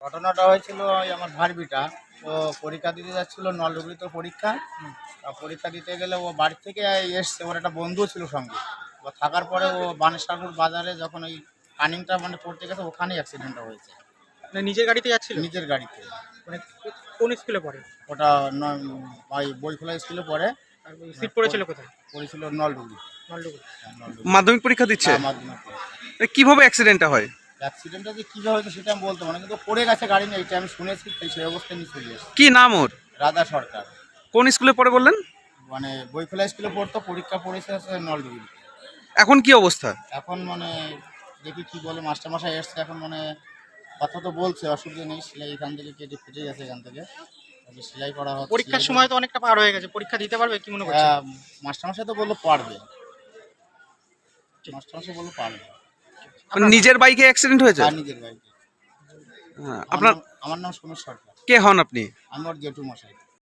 ঘটনাটা হয়েছিল ওই আমার ভাড়বিটা ও পরীক্ষা দিতে যাচ্ছিল নলডুবরিতে পরীক্ষা। পরীক্ষা দিতে গেলে ও বাড়ি থেকে এসছে, ওর একটা বন্ধু ছিল সঙ্গে। ও থাকার পরে ও বানেশ্বরপুর বাজারে যখন ওই টার্নিংটা পড়তে গেছে ওখানেই অ্যাক্সিডেন্টটা হয়েছে। মানে নিজের গাড়িতে যাচ্ছিল? নিজের গাড়িতে। মানে কোন স্কুলে পড়ে? ওটা ওই বইখোলা স্কুলে পড়ে। আর সিট পড়েছিল কোথায়? পড়েছিল নলডুবরি। নলডুবি। মাধ্যমিক পরীক্ষা দিচ্ছে? মাধ্যমিক। কিভাবে অ্যাক্সিডেন্টটা হয়? অ্যাক্সিডেন্টটা যে কীভাবে হয়েছে সেটা আমি বলতে পারি না, কিন্তু পড়ে গেছে গাড়ি নিয়ে, এটা আমি শুনেছি। সেই অবস্থায় নিয়ে চলে এসেছি। কি নাম ওর? রাধা সরকার। কোন স্কুলে পড়ে বললেন? মানে বইখোলা স্কুলে পড়তো, পরীক্ষা পড়েছে নলডুবরি। এখন কি অবস্থা? এখন দেখি কি বলে, মাস্টারমশাই এসছে এখন কথা তো বলছে, অসুবিধা নেই। সেলাই এখান থেকে কেটে ফেটে গেছে, এখান থেকে সেলাই করা হচ্ছে। পরীক্ষার সময় তো অনেকটা পার হয়ে গেছে, পরীক্ষা দিতে পারবে কি মনে করছেন? মাস্টারমশাই তো বললো পারবে, মাস্টারমশাই বললো পারবে। নিজের বাইকে অ্যাক্সিডেন্ট হয়েছে? নিজের বাইকে। আপনার? আমার নাম সুমেশ সরকার। কে হন আপনি? আমি ওর জেঠু মশাই।